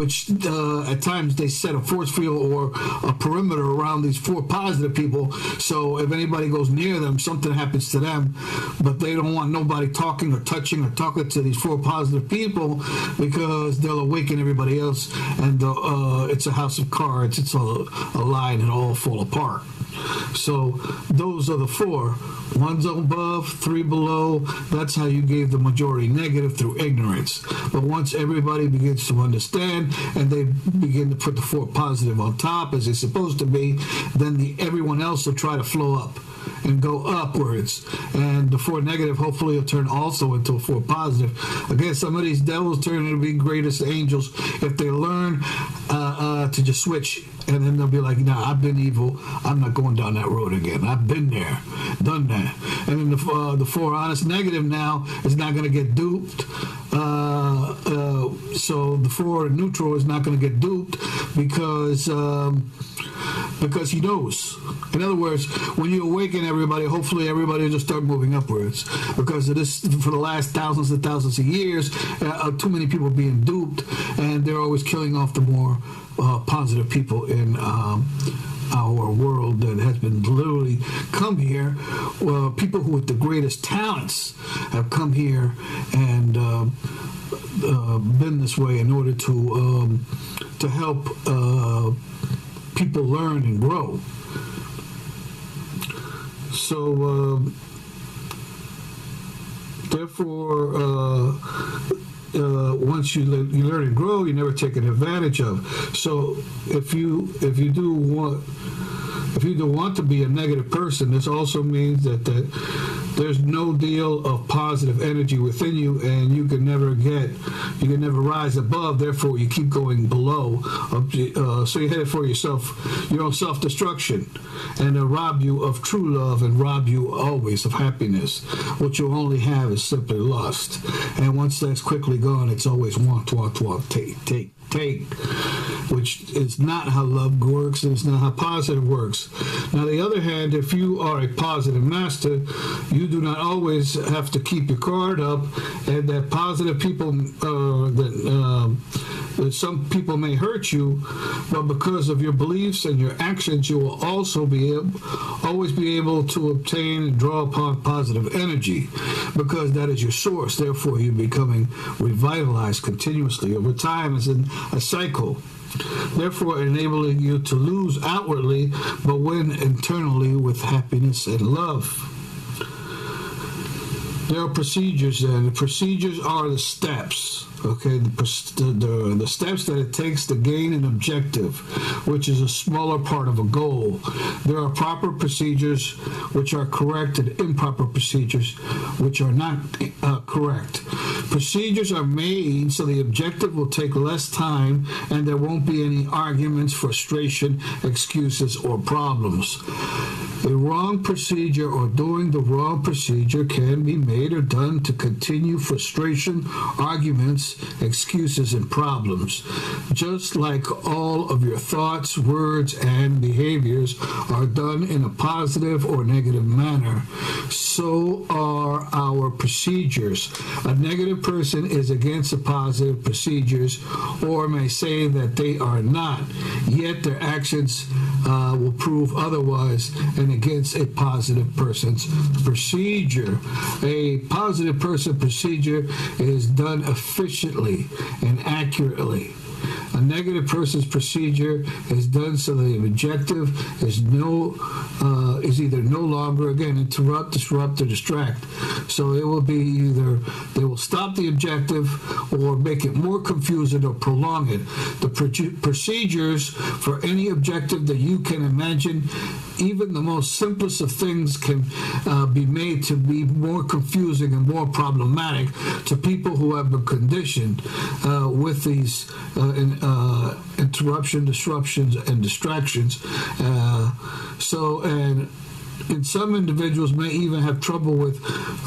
which at times they set a force field or a perimeter around these 4 positive people. So if anybody goes near them, something happens to them. But they don't want nobody talking or touching or talking to these 4 positive people because they'll awaken everybody else. And it's a house of cards. It's a lie, and it'll all fall apart. So those are the 4. 1's above, 3 below. That's how you gave the majority negative, through ignorance. But once everybody begins to understand and they begin to put the 4 positive on top as they're supposed to be, then everyone else will try to flow up and go upwards, and the 4 negative hopefully will turn also into a 4 positive. Again, some of these devils turn into be greatest angels if they learn to just switch, and then they'll be like, nah, I've been evil, I'm not going down that road again, I've been there, done that. And then the 4 honest negative now is not going to get duped. So the 4 neutral is not going to get duped because he knows. In other words, when you awaken everybody, hopefully everybody will just start moving upwards, because of this, for the last thousands and thousands of years, too many people being duped, and they're always killing off the more positive people in our world that has been literally come here. People who with the greatest talents have come here and been this way in order to help people learn and grow. So therefore, once you learn and grow, you're never taken advantage of. So if you do want to be a negative person, this also means that there's no deal of positive energy within you, and you can never rise above. Therefore, you keep going below. So you're headed for your own self-destruction, and they'll rob you of true love and rob you always of happiness. What you'll only have is simply lust, and once that's quickly gone, it's always want, take, which is not how love works, and it's not how positive works. Now, on the other hand, if you are a positive master, you do not always have to keep your guard up, and that positive people, that some people may hurt you, but because of your beliefs and your actions, you will also always be able to obtain and draw upon positive energy, because that is your source. Therefore, you're becoming revitalized continuously over time as in a cycle, therefore enabling you to lose outwardly but win internally with happiness and love. There are procedures, and the procedures are the steps. Okay, the steps that it takes to gain an objective, which is a smaller part of a goal. There are proper procedures which are correct, and improper procedures which are not correct. Procedures are made so the objective will take less time and there won't be any arguments, frustration, excuses, or problems. A wrong procedure or doing the wrong procedure can be made or done to continue frustration, arguments, excuses, and problems. Just like all of your thoughts, words, and behaviors are done in a positive or negative manner, so are our procedures. A negative person is against the positive procedures, or may say that they are not, yet their actions will prove otherwise and against a positive person's procedure. A positive person procedure is done efficiently and accurately. A negative person's procedure is done so the objective is either no longer, again, interrupt, disrupt, or distract. So it will be either they will stop the objective or make it more confusing or prolong it. The procedures for any objective that you can imagine, even the most simplest of things, can be made to be more confusing and more problematic to people who have been conditioned with these interruption, disruptions, and distractions. And some individuals may even have trouble with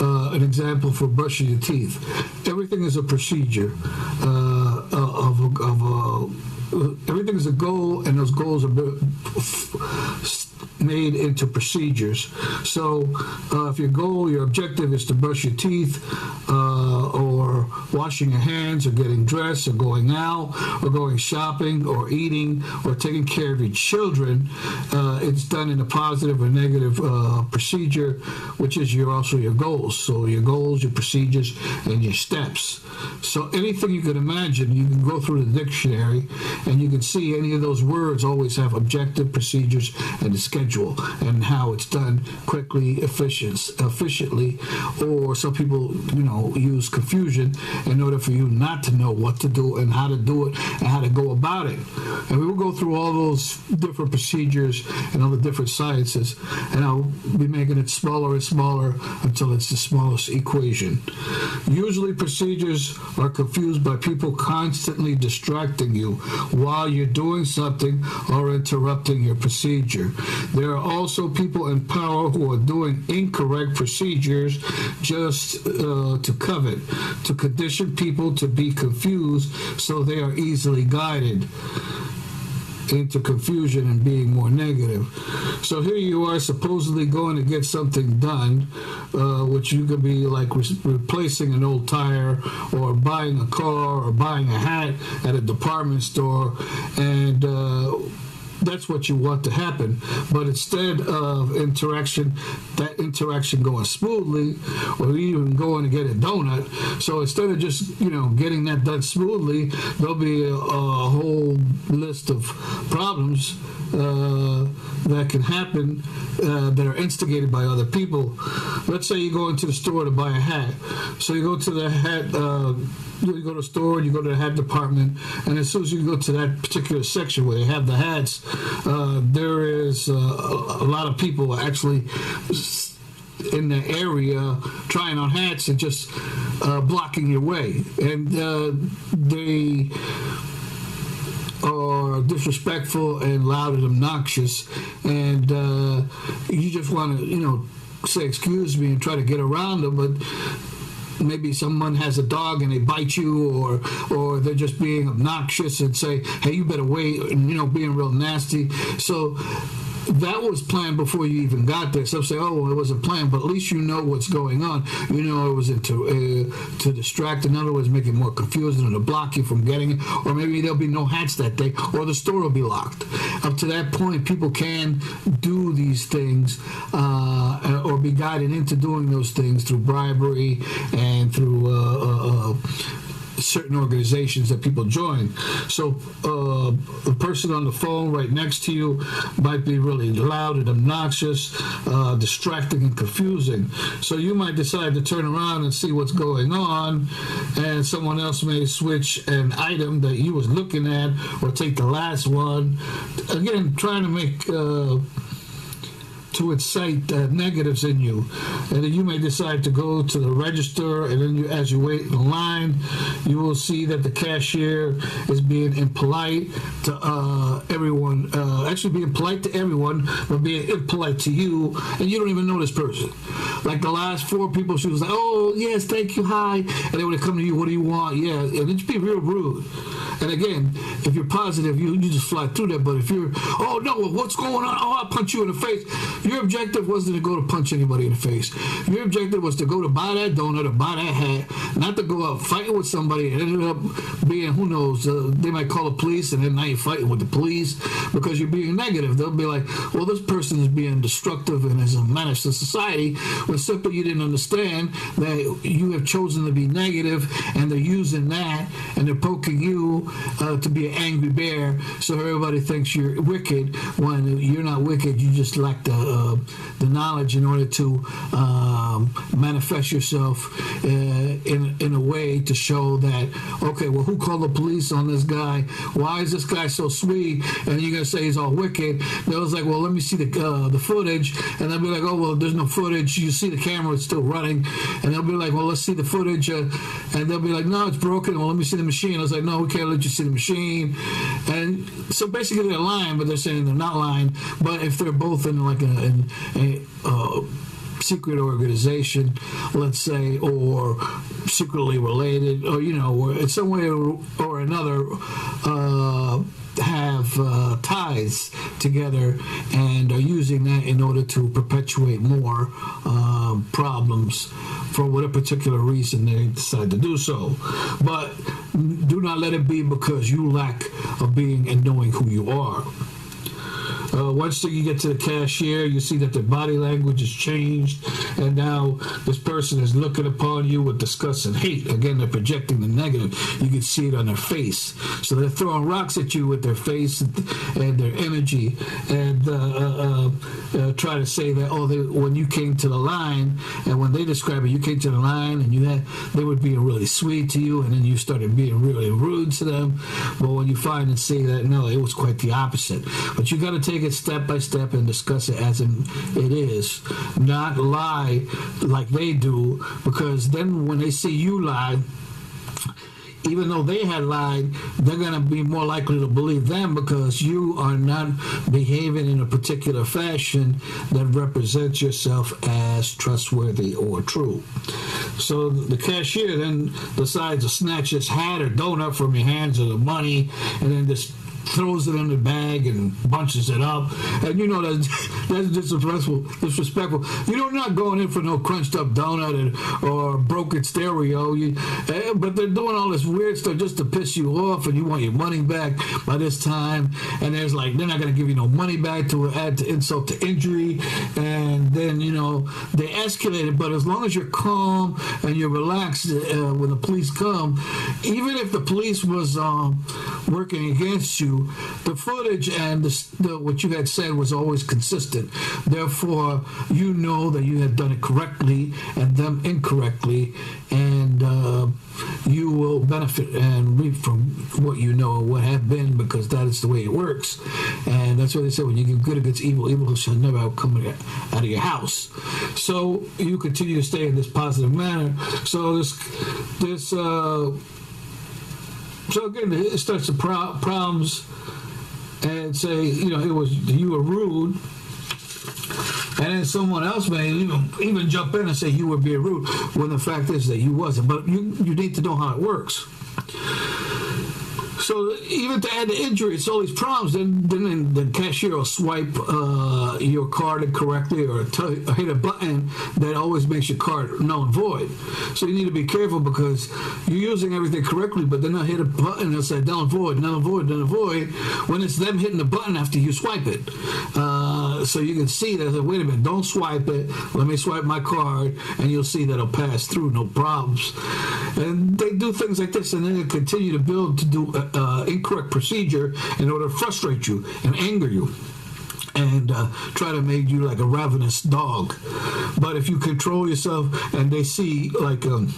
an example for brushing your teeth. Everything is a procedure everything is a goal, and those goals are made into procedures. So if your goal, your objective is to brush your teeth or or washing your hands or getting dressed or going out or going shopping or eating or taking care of your children, it's done in a positive or negative procedure, which is also your goals. So your goals, your procedures, and your steps. So anything you can imagine, you can go through the dictionary and you can see any of those words always have objective, procedures, and a schedule, and how it's done quickly, efficiently, or some people, use confusion in order for you not to know what to do and how to do it and how to go about it. And we will go through all those different procedures and all the different sciences, and I'll be making it smaller and smaller until it's the smallest equation. Usually procedures are confused by people constantly distracting you while you're doing something or interrupting your procedure. There are also people in power who are doing incorrect procedures just to covet, to condition people to be confused so they are easily guided into confusion and being more negative. So here you are supposedly going to get something done, which you could be like replacing an old tire or buying a car or buying a hat at a department store, and that's what you want to happen. But instead of that interaction going smoothly, or even going to get a donut, so instead of just getting that done smoothly, there'll be a whole list of problems that can happen that are instigated by other people. Let's say you go into the store to buy a hat. So you go to the hat, you go to the store, you go to the hat department, and as soon as you go to that particular section where they have the hats, there is a lot of people actually in the area trying on hats and just blocking your way. And they are disrespectful and loud and obnoxious, and you just want to say excuse me and try to get around them, but maybe someone has a dog and they bite you, or they're just being obnoxious and say, hey, you better wait, and being real nasty. So that was planned before you even got there. Some say, oh, well, it wasn't planned, but at least you know what's going on. It was to distract, in other words, make it more confusing or to block you from getting it, or maybe there'll be no hats that day, or the store will be locked. Up to that point, people can do these things or be guided into doing those things through bribery and through certain organizations that people join. So the person on the phone right next to you might be really loud and obnoxious, distracting and confusing. So you might decide to turn around and see what's going on, and someone else may switch an item that you was looking at or take the last one. Again, trying to make to incite negatives in you. And then you may decide to go to the register, and then as you wait in line, you will see that the cashier is being impolite to everyone, actually being polite to everyone, but being impolite to you, and you don't even know this person. Like the last 4 people, she was like, oh, yes, thank you, hi. And they would come to you, what do you want? Yeah, and it'd be real rude. And again, if you're positive, you just fly through that. But if you're, oh, no, what's going on? Oh, I'll punch you in the face. Your objective wasn't to go to punch anybody in the face. Your objective was to go to buy that donut or buy that hat, not to go out fighting with somebody and ended up being, who knows, they might call the police, and then now you're fighting with the police because you're being negative. They'll be like, well, this person is being destructive and is a menace to society, when simply you didn't understand that you have chosen to be negative, and they're using that, and they're poking you to be an angry bear, so everybody thinks you're wicked, when you're not wicked. You just lack the knowledge in order to manifest yourself in a way to show that, okay, well, who called the police on this guy? Why is this guy so sweet? And you're going to say he's all wicked. They was like, well, let me see the footage. And they'll be like, oh, well, there's no footage. You see the camera, it's still running. And they'll be like, well, let's see the footage. And they'll be like, no, it's broken. Well, let me see the machine. I was like, no, we can't let you see the machine. And so basically they're lying, but they're saying they're not lying. But if they're both in like a secret organization, let's say, or secretly related, or or in some way or another have ties together and are using that in order to perpetuate more problems for whatever particular reason they decide to do so. But do not let it be because you lack of being and knowing who you are. Once you get to the cashier, you see that their body language has changed, and now this person is looking upon you with disgust and hate. Again, they're projecting the negative. You can see it on their face. So they're throwing rocks at you with their face and their energy, and try to say that, when you came to the line, and when they describe it, you came to the line, and they were being really sweet to you, and then you started being really rude to them. But when you find and see that, no, it was quite the opposite. But you got to take it step by step and discuss it as it is, not lie like they do, because then when they see you lie, even though they had lied, they're going to be more likely to believe them because you are not behaving in a particular fashion that represents yourself as trustworthy or true. So the cashier then decides to snatch his hat or donut from your hands or the money, and then just throws it in the bag and bunches it up, and you know that's disrespectful. You're not going in for no crunched up donut or broken stereo, but they're doing all this weird stuff just to piss you off, and you want your money back by this time, and they're not going to give you no money back to add to insult to injury, and then they escalate it. But as long as you're calm and you're relaxed when the police come, even if the police was working against you, the footage and what you had said was always consistent. Therefore, you know that you had done it correctly and them incorrectly, and you will benefit and reap from what you know what have been, because that is the way it works. And that's what they say: when you give good against evil, evil shall never come out of your house. So you continue to stay in this positive manner. So So again, it starts the problems, and say, you were rude, and then someone else may even jump in and say you were being rude, when the fact is that you wasn't. But you need to know how it works. So even to add the injury, it's all these problems. Then the cashier will swipe your card incorrectly, or hit a button that always makes your card null and void. So you need to be careful, because you're using everything correctly, but then they'll hit a button and they'll say null and void, null and void, null and void, when it's them hitting the button after you swipe it. So you can see that, wait a minute, don't swipe it, let me swipe my card, and you'll see that it'll pass through, no problems. And they do things like this, and then they continue to build to do incorrect procedure in order to frustrate you and anger you, and try to make you like a ravenous dog. But if you control yourself, and they see like in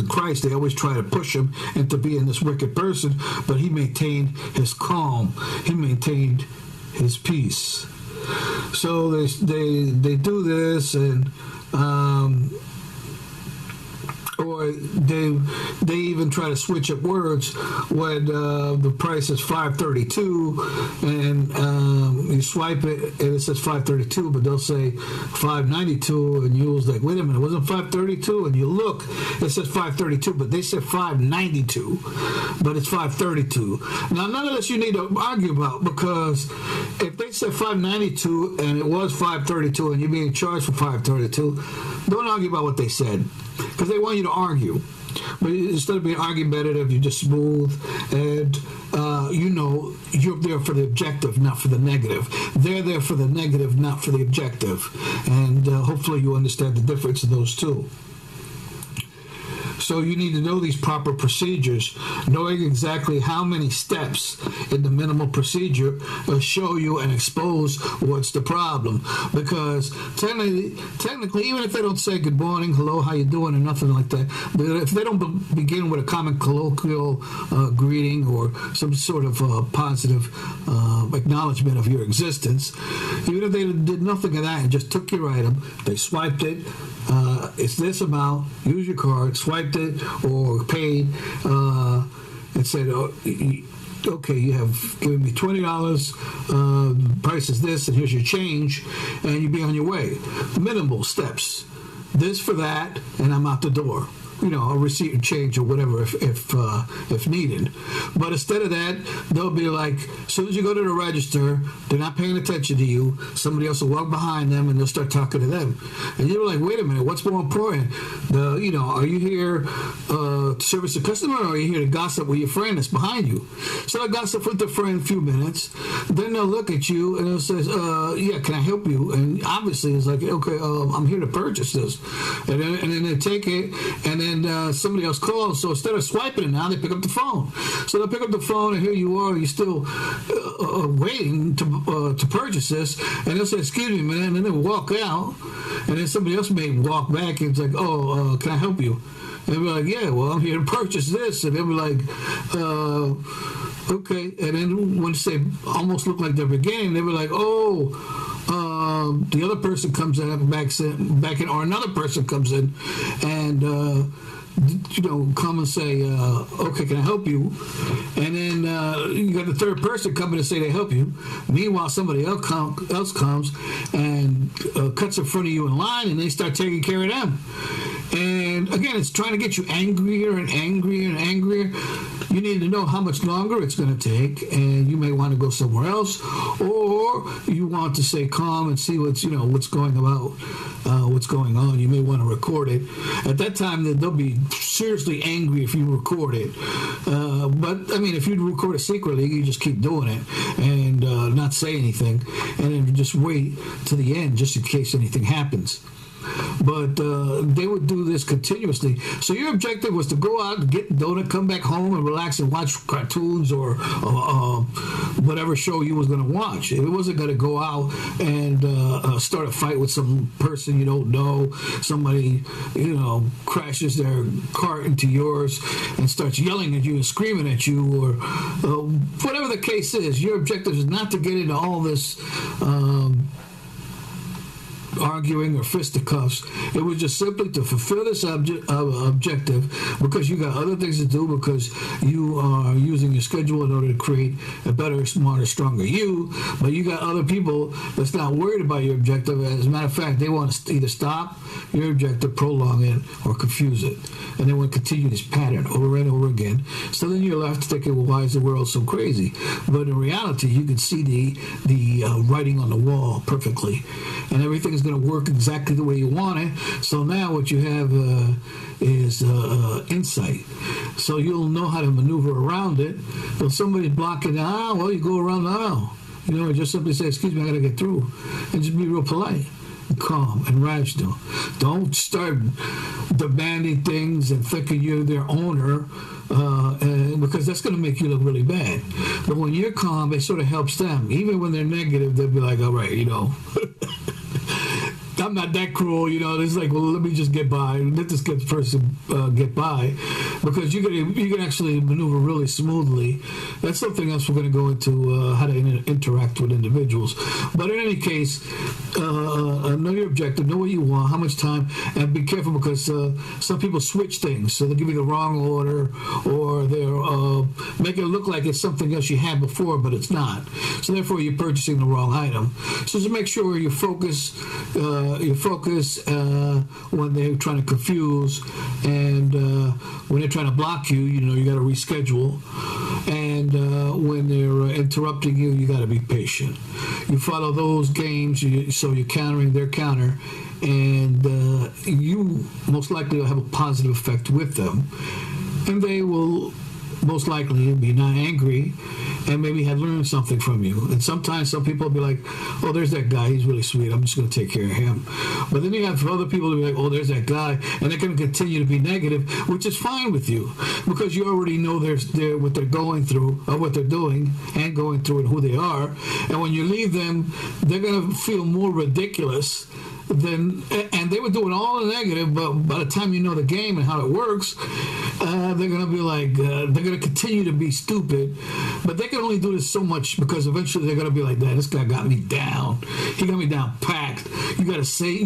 Christ, they always try to push him into being this wicked person, but he maintained his calm, he maintained his peace. So they do this, and or they even try to switch up words when the price is $5.32, and you swipe it and it says $5.32, but they'll say $5.92, and you was like, wait a minute, wasn't $5.32? And you look, it says $5.32, but they said $5.92, but it's $5.32. Now none of this you need to argue about, because if they said $5.92 and it was $5.32 and you're being charged for $5.32, don't argue about what they said, because they want you to argue. But instead of being argumentative, you're just smooth, and you're there for the objective, not for the negative. They're there for the negative, not for the objective. And hopefully you understand the difference of those two. So you need to know these proper procedures. Knowing exactly how many steps in the minimal procedure will show you and expose what's the problem. Because technically, even if they don't say good morning, hello, how you doing, or nothing like that, if they don't begin with a common colloquial greeting or some sort of positive acknowledgement of your existence, even if they did nothing of that and just took your item, they swiped it, it's this amount, use your card, swiped it or paid, and said, okay, you have given me $20, price is this, and here's your change, and you be on your way. Minimal steps. This for that, and I'm out the door. a receipt and change or whatever if needed. But instead of that, they'll be like, as soon as you go to the register, they're not paying attention to you. Somebody else will walk behind them and they'll start talking to them. And you're like, wait a minute, what's more important? Are you here to service a customer, or are you here to gossip with your friend that's behind you? So they'll gossip with their friend a few minutes. Then they'll look at you and they'll say, yeah, can I help you? And obviously it's like, okay, I'm here to purchase this. And then they take it, and then somebody else calls. So instead of swiping it now, they pick up the phone. So they'll pick up the phone, and here you are, you're still waiting to purchase this, and they'll say, excuse me, man, and then they'll walk out, and then somebody else may walk back, and it's like, oh, can I help you? And they'll be like, yeah, well, I'm here to purchase this. And they'll be like, okay. And then when they almost look like they're beginning, they'll be like, the other person comes in back in, or another person comes in, and come and say, okay, can I help you? And then you got the third person coming to say they help you. Meanwhile, somebody else comes and cuts in front of you in line, and they start taking care of them. And again, it's trying to get you angrier and angrier and angrier. You need to know how much longer it's going to take, and you may want to go somewhere else, or you want to stay calm and see what's going on. You may want to record it. At that time, they'll be seriously angry if you record it. But I mean, if you record it secretly, you just keep doing it and not say anything, and then just wait to the end just in case anything happens. But they would do this continuously. So your objective was to go out and get a donut, come back home and relax and watch cartoons or whatever show you was going to watch. It wasn't going to go out and start a fight with some person you don't know. Somebody, crashes their cart into yours and starts yelling at you and screaming at you, or whatever the case is. Your objective is not to get into all this arguing or fisticuffs. It was just simply to fulfill this objective, because you got other things to do, because you are using your schedule in order to create a better, smarter, stronger you. But you got other people that's not worried about your objective. As a matter of fact, they want to either stop your objective, prolong it, or confuse it. And they want to continue this pattern over and over again. So then you're left thinking, well, why is the world so crazy? But in reality, you can see the writing on the wall perfectly. And everything is going to work exactly the way you want it. So now what you have is insight. So you'll know how to maneuver around it. If somebody's blocking the aisle, well, you go around the aisle. Just simply say, excuse me, I got to get through. And just be real polite, and calm, and rational. Don't start demanding things and thinking you're their owner, because that's going to make you look really bad. But when you're calm, it sort of helps them. Even when they're negative, they'll be like, all right, I'm not that cruel, It's like, well, let me just get by. Let this person get by, because you can actually maneuver really smoothly. That's something else we're going to go into, how to interact with individuals. But in any case, know your objective, know what you want, how much time, and be careful, because some people switch things. So they'll give you the wrong order, or they'll make it look like it's something else you had before, but it's not. So therefore, you're purchasing the wrong item. So just make sure you focus when they're trying to confuse, and when they're trying to block you, you got to reschedule. And when they're interrupting you, you got to be patient. You follow those games, so you're countering their counter, and you most likely will have a positive effect with them. And they will most likely be not angry, and maybe had learned something from you. And sometimes some people will be like, oh, there's that guy, he's really sweet, I'm just going to take care of him. But then you have other people to be like, oh, there's that guy, and they're going to continue to be negative, which is fine with you, because you already know what they're going through, or what they're doing, and going through, and who they are. And when you leave them, they're going to feel more ridiculous and they would do it all in negative, but by the time you know the game and how it works, they're going to be like, they're going to continue to be stupid, but they can only do this so much, because eventually they're going to be like, this guy got me down. He got me down packed. You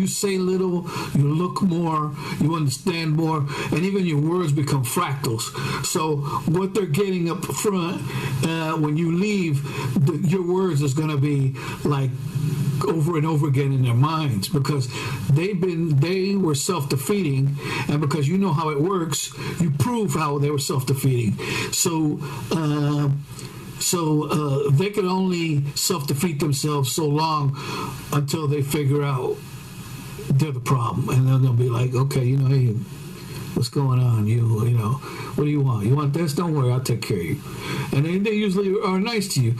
say little, you look more, you understand more, and even your words become fractals. So what they're getting up front, when you leave, your words is going to be like over and over again in their minds, because because they were self-defeating, and because you know how it works, you prove how they were self-defeating. So they can only self-defeat themselves so long until they figure out they're the problem, and then they'll be like, okay, hey, what's going on? You know, what do you want? You want this? Don't worry, I'll take care of you. And they usually are nice to you.